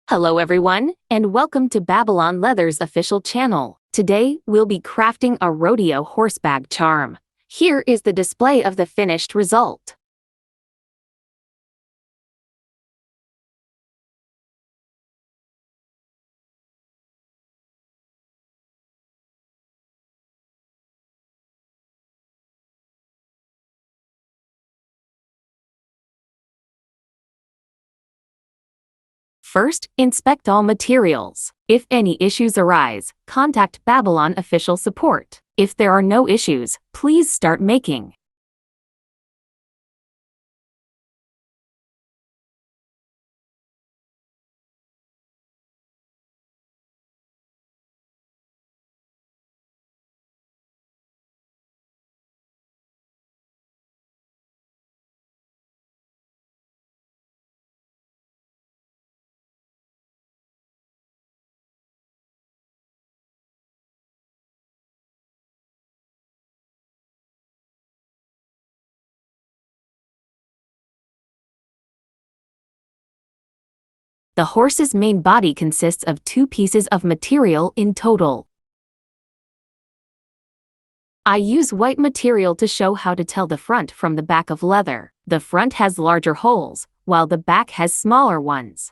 Hello everyone, and welcome to Babylon Leather's official channel. Today, we'll be crafting a rodeo horse bag charm. Here is the display of the finished result. First, inspect all materials. If any issues arise, contact Babylon official support. If there are no issues, please start making. The horse's main body consists of 2 pieces of material in total. I use white material to show how to tell the front from the back of leather. The front has larger holes, while the back has smaller ones.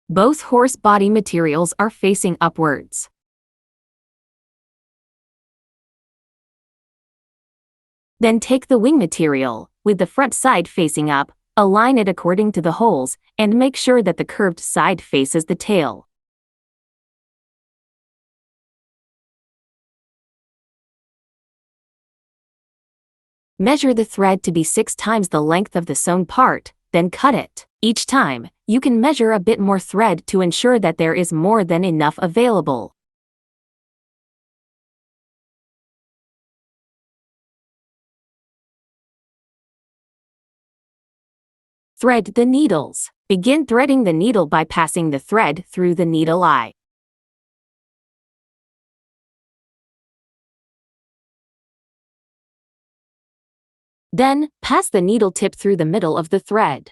Both horse body materials are facing upwards. Then take the wing material, with the front side facing up, align it according to the holes, and make sure that the curved side faces the tail. Measure the thread to be 6 times the length of the sewn part, then cut it. Each time, you can measure a bit more thread to ensure that there is more than enough available. Thread the needles. Begin threading the needle by passing the thread through the needle eye. Then, pass the needle tip through the middle of the thread.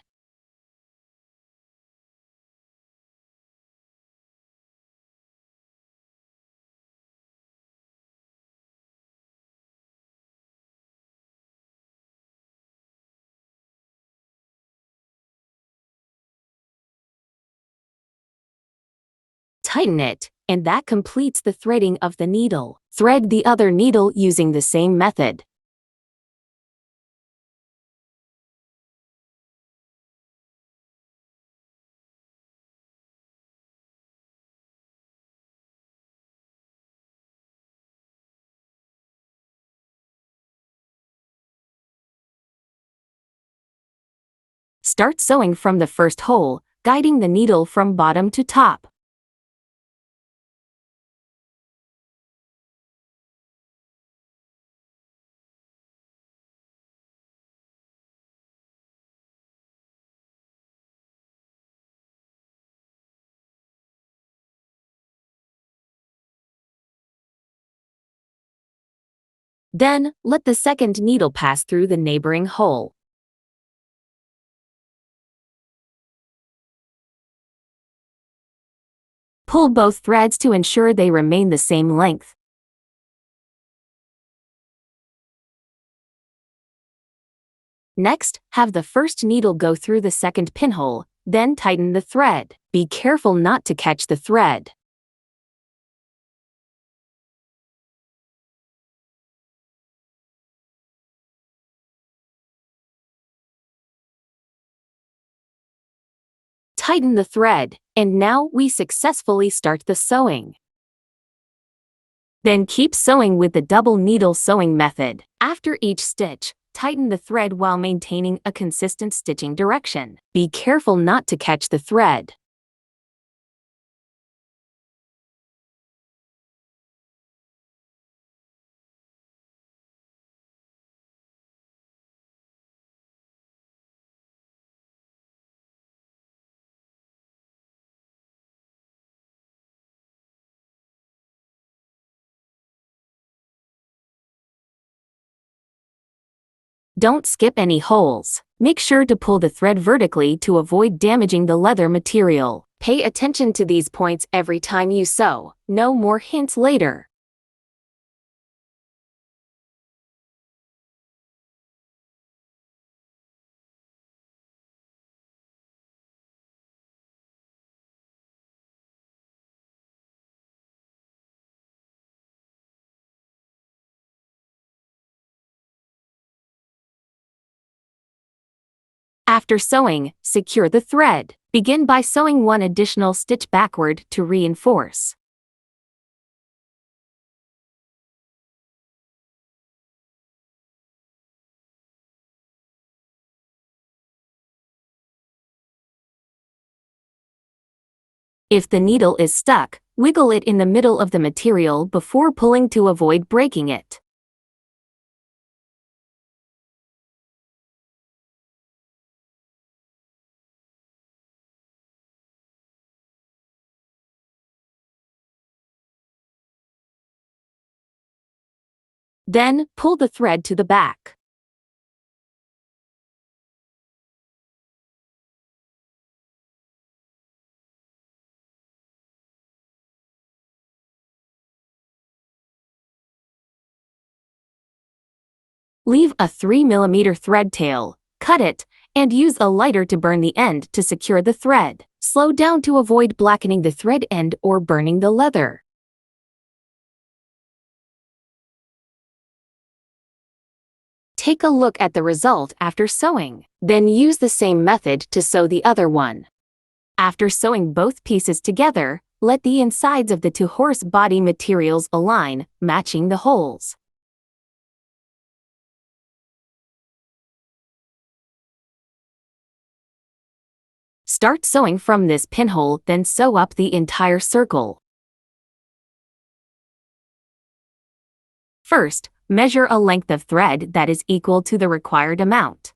Tighten it, and that completes the threading of the needle. Thread the other needle using the same method. Start sewing from the first hole, guiding the needle from bottom to top. Then, let the second needle pass through the neighboring hole. Pull both threads to ensure they remain the same length. Next, have the first needle go through the second pinhole, then tighten the thread. Be careful not to catch the thread. Tighten the thread, and now we successfully start the sewing. Then keep sewing with the double needle sewing method. After each stitch, tighten the thread while maintaining a consistent stitching direction. Be careful not to catch the thread. Don't skip any holes. Make sure to pull the thread vertically to avoid damaging the leather material. Pay attention to these points every time you sew. No more hints later. After sewing, secure the thread. Begin by sewing one additional stitch backward to reinforce. If the needle is stuck, wiggle it in the middle of the material before pulling to avoid breaking it. Then, pull the thread to the back. Leave a 3 mm thread tail, cut it, and use a lighter to burn the end to secure the thread. Slow down to avoid blackening the thread end or burning the leather. Take a look at the result after sewing. Then use the same method to sew the other one. After sewing both pieces together, let the insides of the two horse body materials align, matching the holes. Start sewing from this pinhole, then sew up the entire circle. First, measure a length of thread that is equal to the required amount.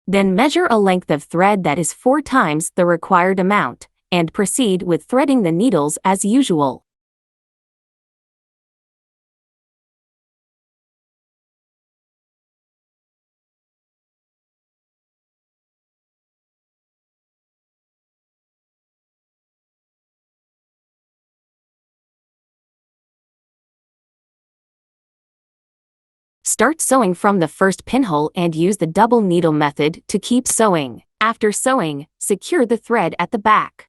Then measure a length of thread that is 4 times the required amount, and proceed with threading the needles as usual. Start sewing from the first pinhole and use the double needle method to keep sewing. After sewing, secure the thread at the back.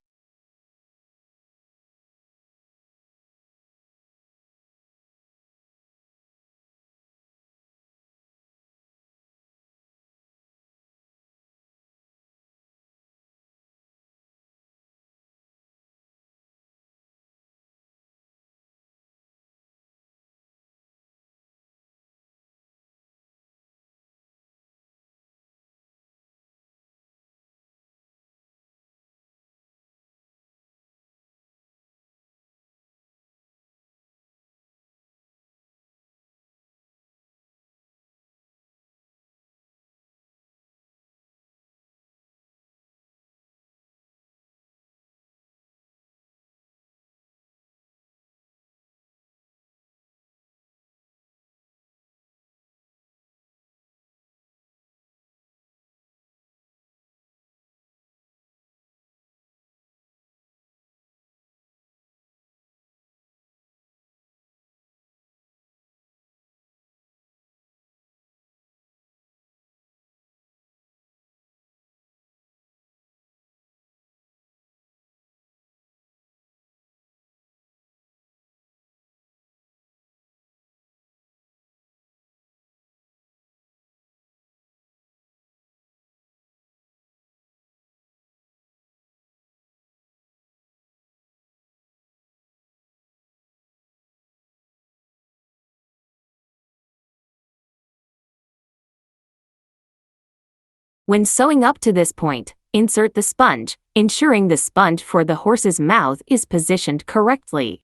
When sewing up to this point, insert the sponge, ensuring the sponge for the horse's mouth is positioned correctly.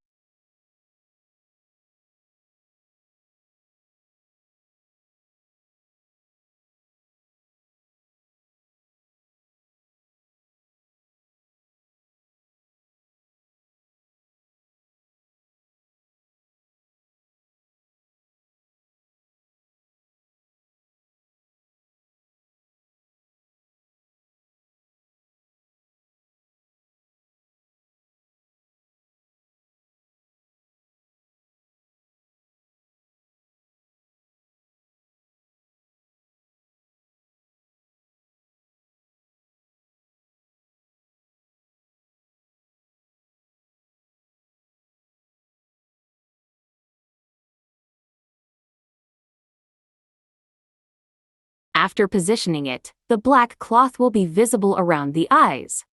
After positioning it, the black cloth will be visible around the eyes.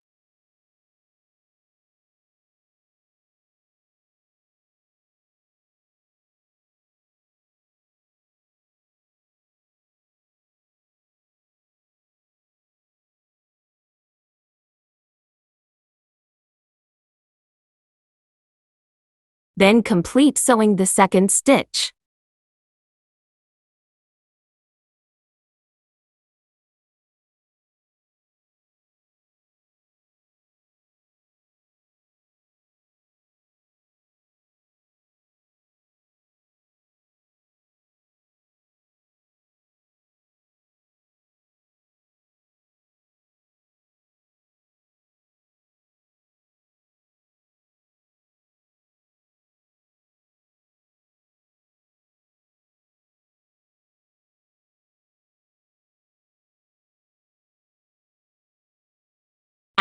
Then complete sewing the second stitch.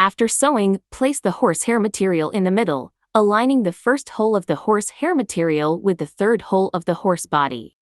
After sewing, place the horsehair material in the middle, aligning the first hole of the horsehair material with the third hole of the horse body.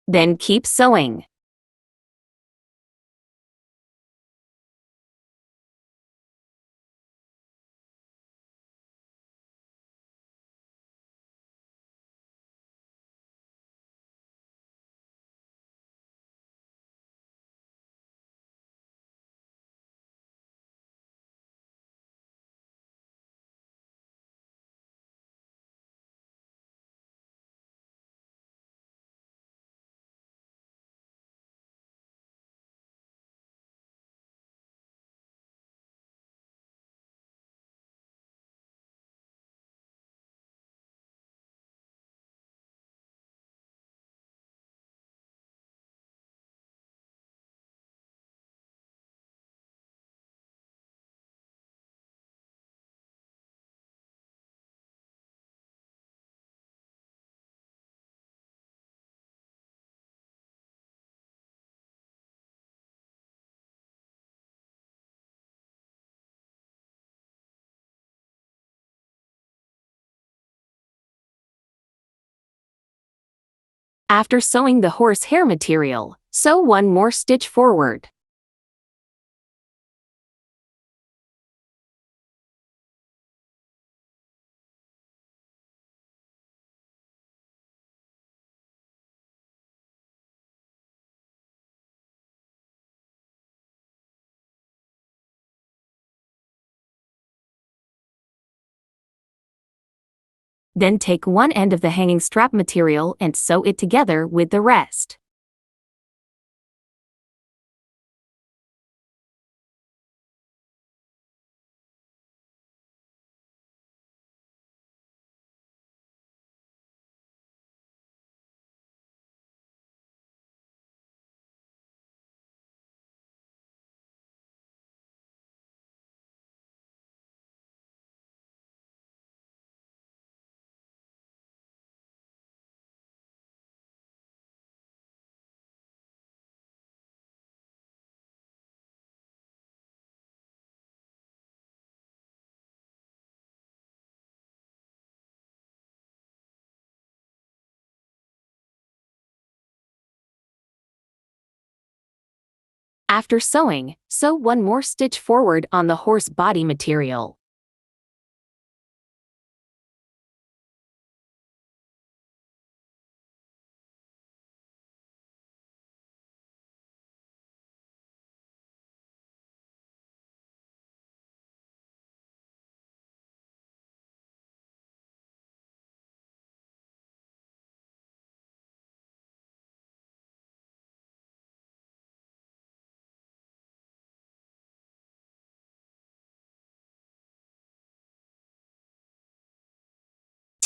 Then keep sewing. After sewing the horsehair material, sew one more stitch forward. Then take one end of the hanging strap material and sew it together with the rest. After sewing, sew one more stitch forward on the horse body material.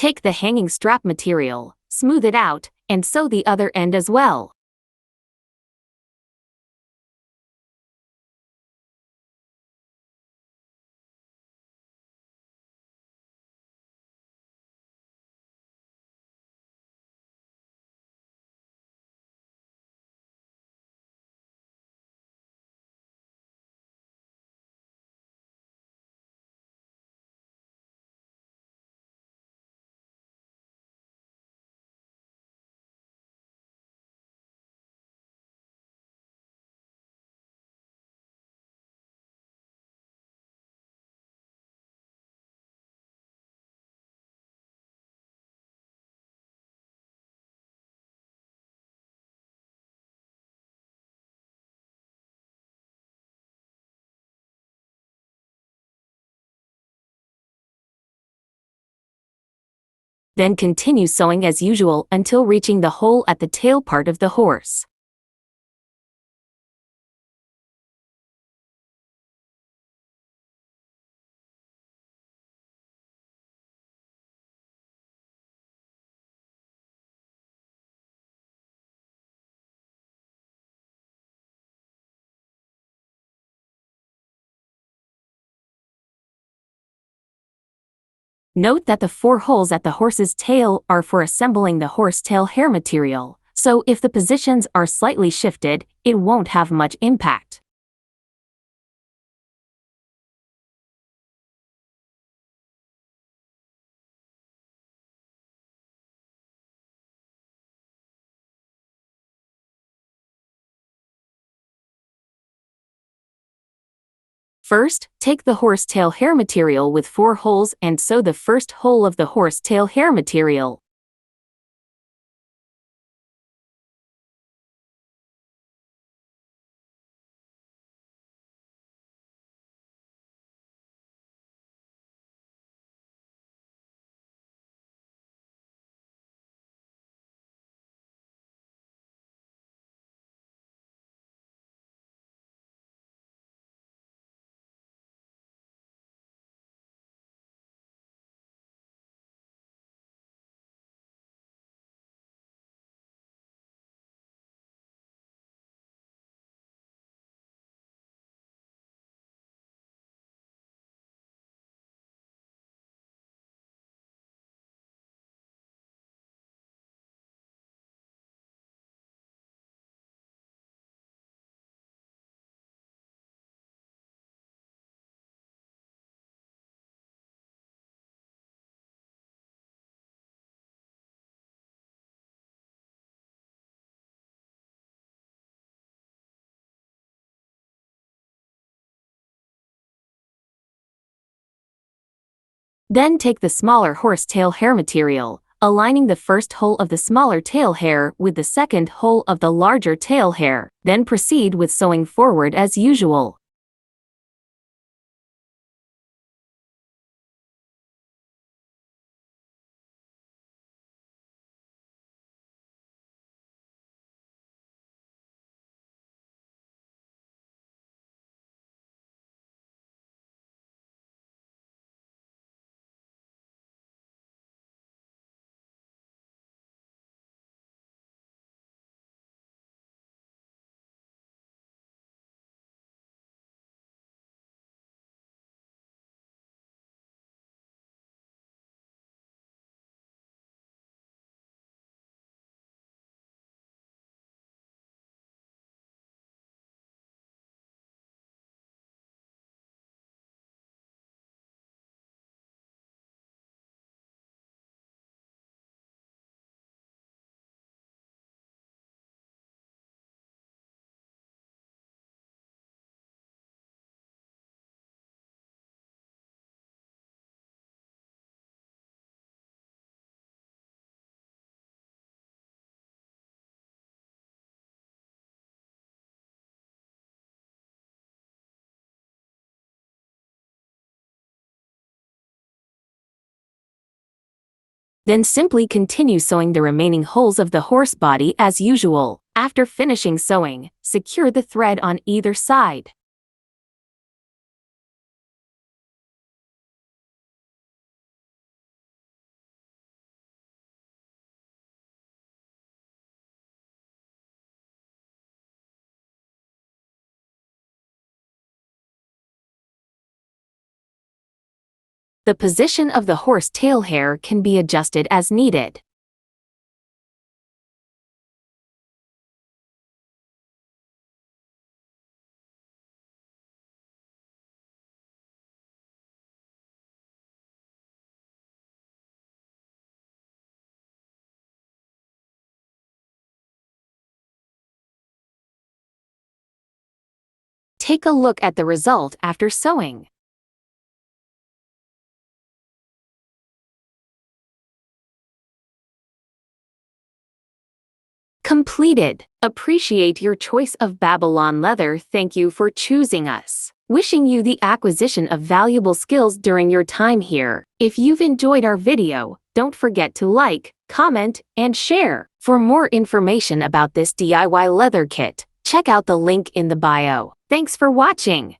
Take the hanging strap material, smooth it out, and sew the other end as well. Then continue sewing as usual until reaching the hole at the tail part of the horse. Note that the 4 holes at the horse's tail are for assembling the horsetail hair material, so if the positions are slightly shifted, it won't have much impact. First, take the horsetail hair material with 4 holes and sew the first hole of the horsetail hair material. Then take the smaller horsetail hair material, aligning the first hole of the smaller tail hair with the second hole of the larger tail hair, then proceed with sewing forward as usual. Then simply continue sewing the remaining holes of the horse body as usual. After finishing sewing, secure the thread on either side. The position of the horse tail hair can be adjusted as needed. Take a look at the result after sewing. Completed. Appreciate your choice of Babylon leather. Thank you for choosing us. Wishing you the acquisition of valuable skills during your time here. If you've enjoyed our video, Don't forget to like, comment, and share. For more information about this DIY leather kit, check out the link in the bio. Thanks for watching.